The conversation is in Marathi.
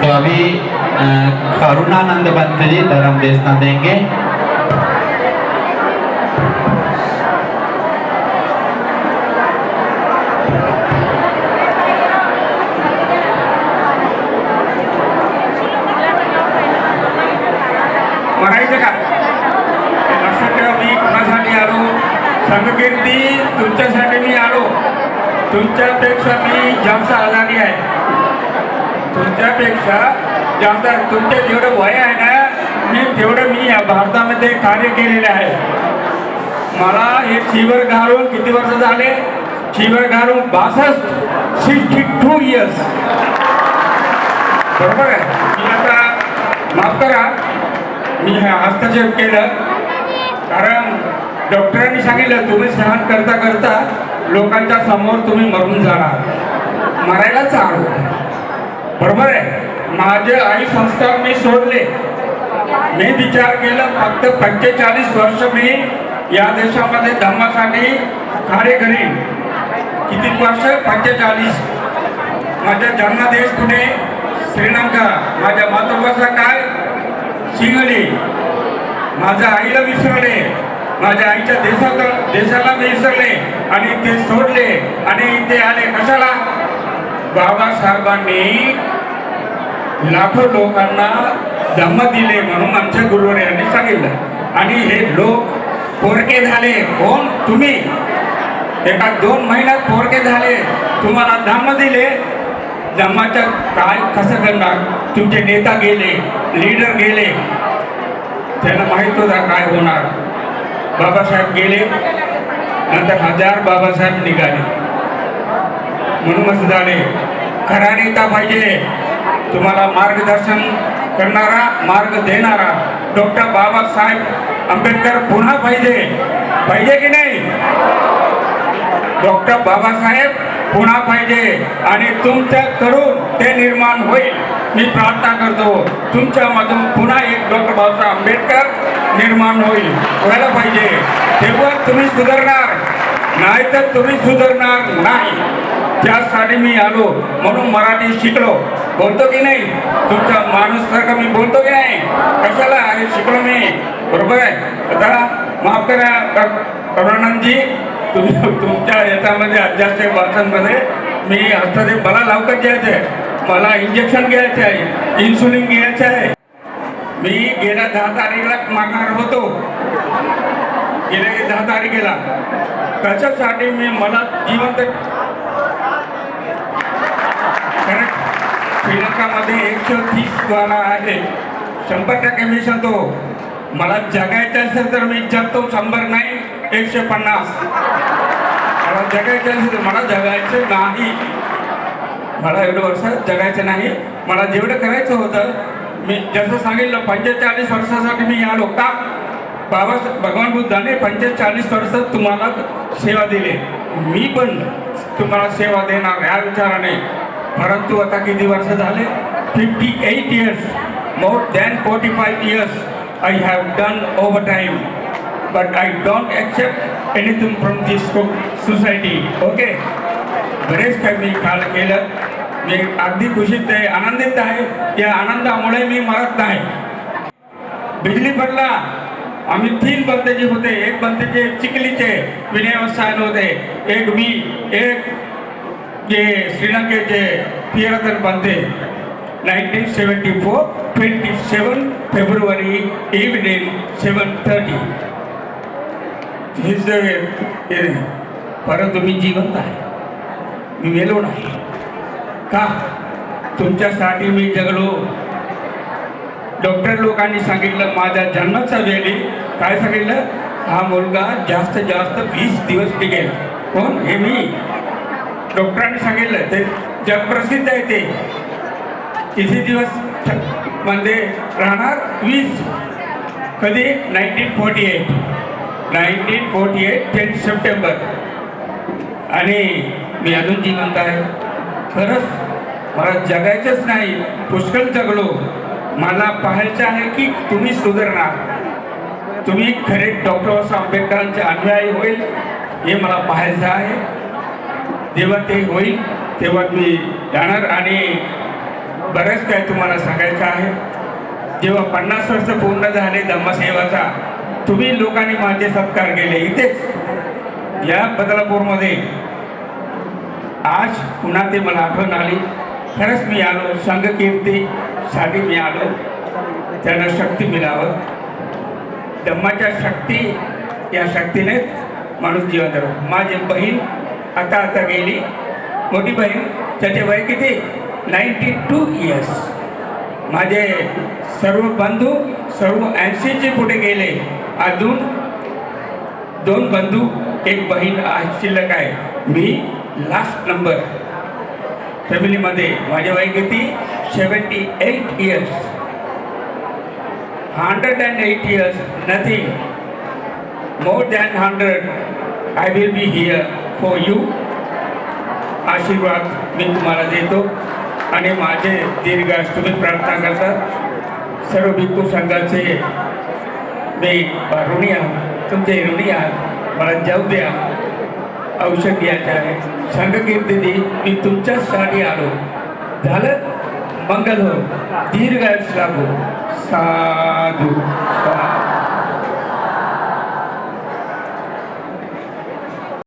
तो अभी करुणानंद पंत जी धर्म देशना देंगे। म्हणायचं का लक्षात ठेवा, मी कोणासाठी आलो? संघकीर्ती तुमच्यासाठी मी आलो. तुमच्यापेक्षा मी जास्त आजारी आहे, तुमच्यापेक्षा जास्त. तुमचे जेवढं वय आहे ना, तेवढं मी या भारतामध्ये कार्य केलेले आहे. मला हे शिवर घालून किती वर्ष झाले? शिवर घालून 62 इयर्स. बरोबर आहे. मी आता माफ करा, मी हस्तक्षेप केलं कारण डॉक्टरांनी सांगितलं तुम्ही सहन करता करता लोकांच्या समोर तुम्ही मरून जाणार, मरायलाच आलो. बरोबर आहे. माझे आई संस्कार मी सोडले. मी विचार केला फक्त 45 वर्ष मी या देशामध्ये धर्मासाठी कार्य करीन. किती वर्ष? 45. माझा जन्मदेश पुणे, श्रीलंका. माझ्या मातृभाषा काय? सिंहली. माझ्या आईला विसरले, माझ्या आईच्या देशाला विसरले आणि ते सोडले आणि इथे आले. कशाला? बाबासाहेबांनी लाखो लोकांना धम्म दिले म्हणून आमच्या गुरुवर्यांनी सांगितलं. आणि हे लोक पोरके झाले. कोण? तुम्ही. एका 2 महिन्यात पोरके झाले, तुम्हाला धम्म दिले. धम्माचं काय कसं करणार? तुमचे नेता गेले, लीडर गेले, त्यांना माहीत होता काय होणार. बाबासाहेब गेले, नंतर 1000 बाबासाहेब निघाले. म्हणून असं झाले. खरा नेता पाहिजे, तुम्हाला मार्गदर्शन करणारा, मार्ग देणारा. डॉक्टर बाबासाहेब आंबेडकर पुन्हा पाहिजे. पाहिजे की नाही? डॉक्टर बाबासाहेब पुन्हा पाहिजे आणि तुमच्याकडून ते निर्माण होईल. मी प्रार्थना करतो तुमच्यामधून पुन्हा एक डॉक्टर बाबासाहेब आंबेडकर निर्माण होईल, व्हायला पाहिजे. तेव्हा तुम्ही सुधारणार, नाही तर तुम्ही सुधारणार नाही. त्यासाठी मी आलो, म्हणून मराठी शिकलो. बोलतो की नाही? तुमचा माणूस सारखा मी बोलतो की नाही? कशाला हे शिकलो मी. बरोबर आहे. आता माफ करा करुणानंदजी, तुम्ही तुमच्या याच्यामध्ये अध्यात्मिक भाषांमध्ये मी हस्तक्षेप. मला लवकर घ्यायचं आहे, मला इंजेक्शन घ्यायचं आहे, इन्सुलिन घ्यायचं आहे. मी गेल्या 10 तारखेला मागणार होतो, गेल्या 10 तारखेला. कशासाठी? मी मला जिवंत श्रीलंकामध्ये 130 द्वारा आहे, 100% मी सांगतो. मला जगायचं असेल तर मी जगतो. 100 नाही, 150. मला जगायचं असेल तर मला जगायचं नाही. मला एवढं वर्ष जगायचं नाही. मला जेवढं करायचं होतं, मी जसं सांगितलं 45 वर्षासाठी मी आलो. का? भगवान बुद्धाने 45 वर्ष तुम्हाला सेवा दिली. मी पण तुम्हाला सेवा देणार या विचाराने. परंतु आता किती वर्ष झाले? 58 years, more than 45 years I have done overtime, but I don't accept anything from this society. Okay? बरेच काही मी काल केलं. मी अगदी खुशीत आहे, आनंदित आहे. या आनंदामुळे मी मरत नाही. बिजली पडला, आम्ही 3 बंदेजी होते. एक बंदेचे चिखलीचे विनयवसायन होते, एक मी, एक जे श्रीलंकेचे पियरधन बंदे. 1974, 27 फेब्रुवारी इव्हनिंग 7:30. परंतु मी जिवंत आहे, मी मेलो नाही. का? तुमच्यासाठी मी जगलो. डॉक्टर लोकांनी सांगितलं माझ्या जन्माच्या वेळी, काय सांगितलं? हा मुलगा जास्त 20 दिवस टिकेल. कोण? हे मी. डॉक्टरांनी सांगितलं. ते जग प्रसिद्ध आहे. ते किती दिवस मध्ये राहणार? 20. कधी? 1948, 10 सप्टेंबर. आणि मी अजून जिवंत आहे. खरंच मला जगायचंच नाही, पुष्कळ जगलो. मला पाहायचं आहे की तुम्ही सुधारणार, तुम्ही खरे डॉक्टर बाबासाहेब आंबेडकरांचे अनुयायी होईल, हे मला पाहायचं आहे. जेव्हा ते होईल तेव्हा मी जाणार. आणि बरंच काय तुम्हाला सांगायचं आहे. जेव्हा 50 वर्ष पूर्ण झाले धम्मसेवाचा, तुम्ही लोकांनी माझे सत्कार केले इथेच या बदलापूरमध्ये. आज पुन्हा ते मला आठवण आली. खरंच मी आलो संघकीर्तीसाठी, मी आलो त्यांना शक्ती मिळावं. धम्माच्या शक्ती, या शक्तीने माणूस जिवंत राहतो. माझी बहीण आता गेली, मोठी बहीण, त्याचे वय किती? 92 इयर्स. माझे सर्व बंधू सर्व 80चे पुढे गेले. अजून 2 बंधू 1 बहीण शिल्लक आहे. मी लास्ट नंबर फॅमिलीमध्ये. माझे वय किती? 78 years. 108 years, nothing more than 100. I will be here for you. आशीर्वाद मी तुम्हाला देतो आणि माझे दीर्घायुष्य तुम्ही प्रार्थना करता. सर्व भिक्खू संघाचे मी ऋणी आहात, तुमचे ऋणी आहात. मला जाऊ द्या, औषध घ्यायचे आहे. संघकीर्ती मी तुमच्यासाठी आलो. झालं? मंगल हो, दीर्घायुष्य लाभो. साधू.